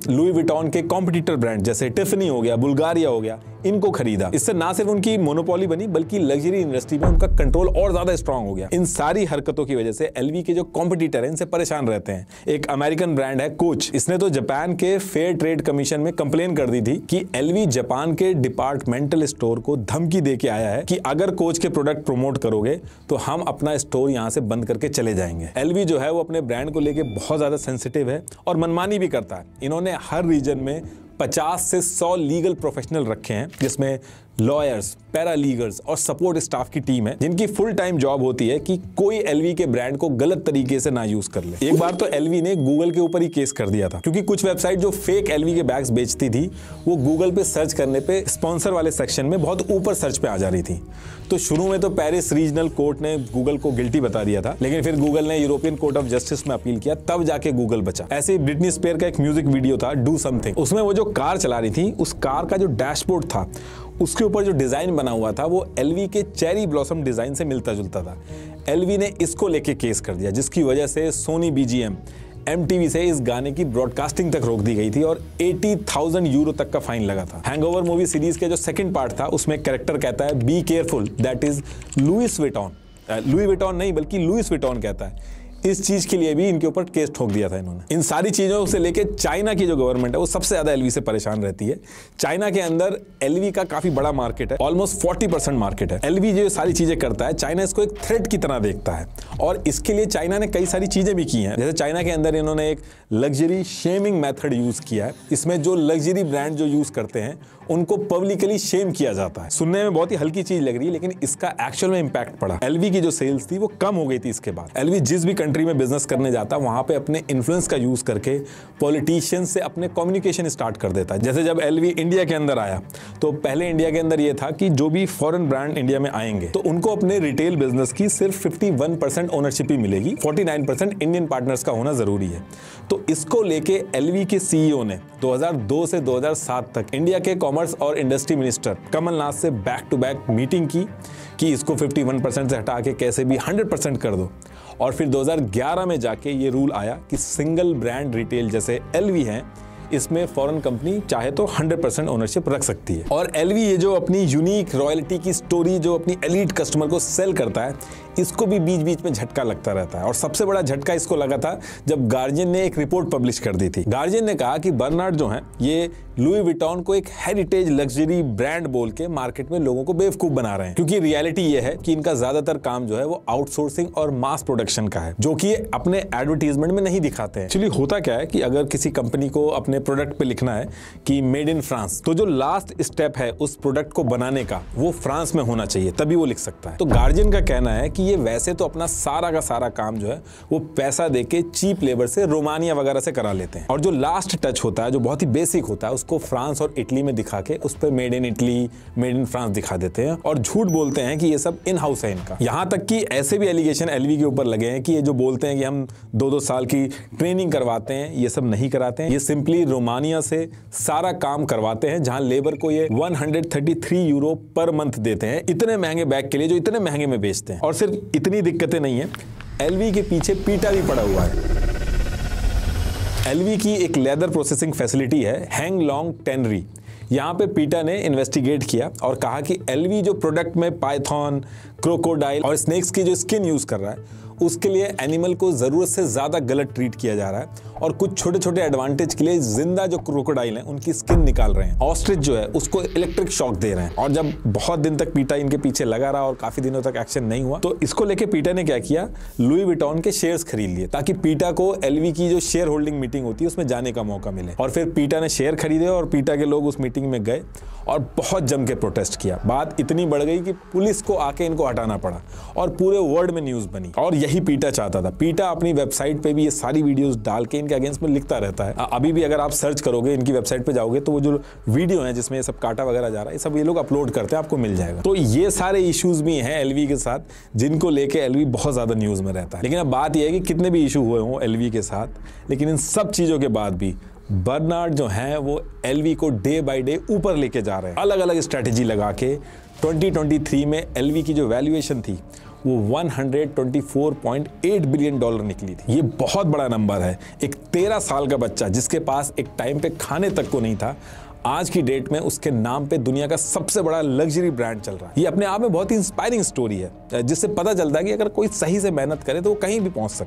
Louis Vuitton के competitor brand जैसे Tiffany हो गया, बुल्गारिया हो गया, इनको खरीदा। इससे ना सिर्फ उनकी मोनोपोली बनी बल्कि लग्जरी इंडस्ट्री में उनका कंट्रोल और ज्यादा स्ट्रांग हो गया। इन सारी हरकतों की वजह से एलवी के जो कॉम्पिटिटर हैं इनसे परेशान रहते हैं। एक अमेरिकन ब्रांड है कोच, इसने तो जापान के फेयर ट्रेड कमीशन में कंप्लेन कर दी थी कि एलवी जापान के डिपार्टमेंटल स्टोर को धमकी दे के आया है कि अगर कोच के प्रोडक्ट प्रमोट करोगे तो हम अपना स्टोर यहां से बंद करके चले जाएंगे। एलवी जो है वो अपने ब्रांड को लेके बहुत ज्यादा सेंसिटिव है और मनमानी भी करता है। इन्होंने हर रीजन में 50 से 100 लीगल प्रोफेशनल रखे हैं, जिसमें लॉयर्स, पैरालीगल्स और सपोर्ट स्टाफ की टीम है, जिनकी फुल टाइम जॉब होती है कि कोई एलवी के ब्रांड को गलत तरीके से ना यूज कर ले। एक बार तो एलवी ने गूगल के ऊपर ही केस कर दिया था, क्योंकि कुछ वेबसाइट जो फेक एलवी के बैग्स बेचती थी वो गूगल पे सर्च करने पे स्पॉन्सर वाले सेक्शन में बहुत ऊपर सर्च पे आ जा रही थी। तो शुरू में तो पेरिस रीजनल कोर्ट ने गूगल को गिल्टी बता दिया था, लेकिन फिर गूगल ने यूरोपियन कोर्ट ऑफ जस्टिस में अपील किया, तब जाके गूगल बचा। ऐसे ही ब्रिटनी स्पीयर का एक म्यूजिक वीडियो था डू समथिंग, उसमें वो जो कार चला रही थी उस कार का जो डैशबोर्ड था उसके ऊपर जो डिजाइन बना हुआ था वो एलवी के चेरी ब्लॉसम डिजाइन से मिलता जुलता था। एलवी ने इसको लेके केस कर दिया, जिसकी वजह से सोनी बीजीएम, एमटीवी से इस गाने की ब्रॉडकास्टिंग तक रोक दी गई थी और 80,000 यूरो तक का फाइन लगा था। हैंगओवर मूवी सीरीज के जो सेकंड पार्ट था उसमें कैरेक्टर कहता है be careful, that is Louis Vuitton. Louis Vuitton नहीं बल्कि लुइस विटॉन कहता है। इस चीज के लिए भी इनके ऊपर केस ठोक दिया था इन्होंने। इन सारी चीजों से लेके चाइना की जो गवर्नमेंट है वो सबसे ज्यादा एलवी से परेशान रहती है। चाइना के अंदर एलवी का काफी बड़ा मार्केट है, ऑलमोस्ट 40% मार्केट है। एलवी जो सारी चीजें करता है चाइना इसको एक थ्रेट की तरह देखता है और इसके लिए चाइना ने कई सारी चीजें भी की हैं। जैसे चाइना के अंदर इन्होंने एक लग्जरी शेमिंग मेथड यूज किया है। इसमें जो लग्जरी ब्रांड जो यूज करते हैं उनको पब्लिकली शेम किया जाता है। सुनने में बहुत ही हल्की चीज लग रही है, लेकिन इसका एक्चुअल में इंपैक्ट पड़ा। एलवी की जो सेल्स थी वो कम हो गई थी इसके बाद। एलवी जिस भी कंट्री में बिजनेस करने जाता वहां पे अपने इन्फ्लुएंस का यूज करके पॉलिटिशियंस से अपने कम्युनिकेशन स्टार्ट कर देता है। जैसे जब एलवी इंडिया के अंदर आया तो पहले इंडिया के अंदर ये था कि जो भी फॉरेन ब्रांड इंडिया में आएंगे तो उनको अपने रिटेल बिजनेस की सिर्फ 51% ओनरशिप ही मिलेगी, 49% इंडियन पार्टनर्स का होना जरूरी है। तो इसको लेके एलवी के सीईओ ने 2002 से 2007 तक इंडिया के कॉमर्स और इंडस्ट्री मिनिस्टर कमलनाथ से बैक टू बैक मीटिंग की कि इसको 51% से हटा के कैसे भी 100% कर दो। और फिर 2011 में जाके ये रूल आया कि सिंगल ब्रांड रिटेल जैसे एलवी है इसमें फॉरेन कंपनी चाहे तो 100% ओनरशिप रख सकती है। और एलवी ये जो अपनी यूनिक रॉयल्टी की स्टोरी जो अपनी एलीट कस्टमर को सेल करता है इसको भी बीच बीच में झटका लगता रहता है। और सबसे बड़ा झटका इसको लगा था जब गार्जियन ने एक रिपोर्ट पब्लिश कर दी थी। गार्जियन ने कहा कि बर्नार्ड जो है ये लुई विटॉन को एक हेरिटेज लग्जरी ब्रांड बोल के मार्केट में लोगों को बेवकूफ बना रहे हैं, क्योंकि रियलिटी ये है कि इनका ज्यादातर काम जो है वो आउटसोर्सिंग और मास प्रोडक्शन का है, जो कि अपने एडवर्टीजमेंट में नहीं दिखाते हैं। एक्चुअली होता क्या है कि अगर किसी कंपनी को अपने प्रोडक्ट पे लिखना है कि मेड इन फ्रांस, तो जो लास्ट स्टेप है उस प्रोडक्ट को बनाने का वो फ्रांस में होना चाहिए, तभी वो लिख सकता है। तो गार्जियन का कहना है कि ये वैसे तो अपना सारा का सारा काम जो है वो पैसा देके चीप लेबर से रोमानिया वगैरह से करा लेते हैं, और जो लास्ट टच होता है जो बहुत ही बेसिक होता है उसको फ्रांस और इटली में दिखा के उस पर made in Italy, made in France दिखा देते हैं और झूठ बोलते हैं कि ये सब इन हाउस है इनका। यहां तक कि ऐसे भी एलिगेशन एलवी के ऊपर लगे हैं कि ये जो बोलते हैं कि हम 2-2 साल की ट्रेनिंग करवाते हैं, ये सब नहीं कराते हैं। ये सिंपली रोमानिया से सारा काम करवाते हैं, जहां लेबर को ये 133 यूरो पर मंथ देते हैं इतने महंगे बैग के लिए जो इतने महंगे में बेचते हैं। और सिर्फ इतनी दिक्कतें नहीं है, एलवी के पीछे पीटा भी पड़ा हुआ है। एलवी की एक लेदर प्रोसेसिंग फैसिलिटी है हैंग लॉन्ग टेनरी। यहाँ पे पीटा ने इन्वेस्टिगेट किया और कहा कि एलवी जो प्रोडक्ट में पाइथन, क्रोकोडाइल और स्नेक्स की जो स्किन यूज कर रहा है उसके लिए एनिमल को जरूरत से ज्यादा गलत ट्रीट किया जा रहा है और कुछ छोटे छोटे एडवांटेज के लिए जिंदा जो क्रोकोडाइल हैं उनकी स्किन निकाल रहे हैं। ऑस्ट्रिच जो है उसको इलेक्ट्रिक शॉक दे रहे हैं। और जब बहुत दिन तक पीटा इनके पीछे लगा रहा और काफी दिनों तक एक्शन नहीं हुआ तो इसको लेके पीटा ने क्या किया, लुई विटॉन के शेयर्स खरीद लिए ताकि पीटा को एलवी की जो शेयर होल्डिंग मीटिंग होती है उसमें जाने का मौका मिले। और फिर पीटा ने शेयर खरीदे और पीटा के लोग उस मीटिंग में गए और बहुत जम के प्रोटेस्ट किया। बात इतनी बढ़ गई कि पुलिस को आके इनको हटाना पड़ा और पूरे वर्ल्ड में न्यूज बनी। और यही पीटा चाहता था। पीटा अपनी वेबसाइट पे भी ये सारी वीडियोस डाल के इनके अगेंस्ट में लिखता रहता है। अभी भी अगर आप सर्च करोगे इनकी वेबसाइट पे जाओगे तो वो जो वीडियो है जिसमें ये सब काटा वगैरह जा रहा है ये सब ये लोग अपलोड करते हैं, आपको मिल जाएगा। तो ये सारे इश्यूज भी हैं एलवी के साथ जिनको लेके एलवी बहुत ज्यादा न्यूज में रहता है। लेकिन अब बात यह है कि कितने भी इशू हुए हों एलवी के साथ, लेकिन इन सब चीजों के बाद भी बर्नार्ड जो हैं वो एलवी को डे बाय डे ऊपर लेके जा रहे हैं। अलग अलग स्ट्रेटेजी लगा के 2023 में एलवी की जो वैल्यूएशन थी वो 124.8 बिलियन डॉलर निकली थी। ये बहुत बड़ा नंबर है। एक 13 साल का बच्चा जिसके पास एक टाइम पे खाने तक को नहीं था, आज की डेट में उसके नाम पे दुनिया का सबसे बड़ा लग्जरी ब्रांड चल रहा है। ये अपने आप में बहुत ही इंस्पायरिंग स्टोरी है, जिससे पता चलता है कि अगर कोई सही से मेहनत करे तो वो कहीं भी पहुंच सकता है।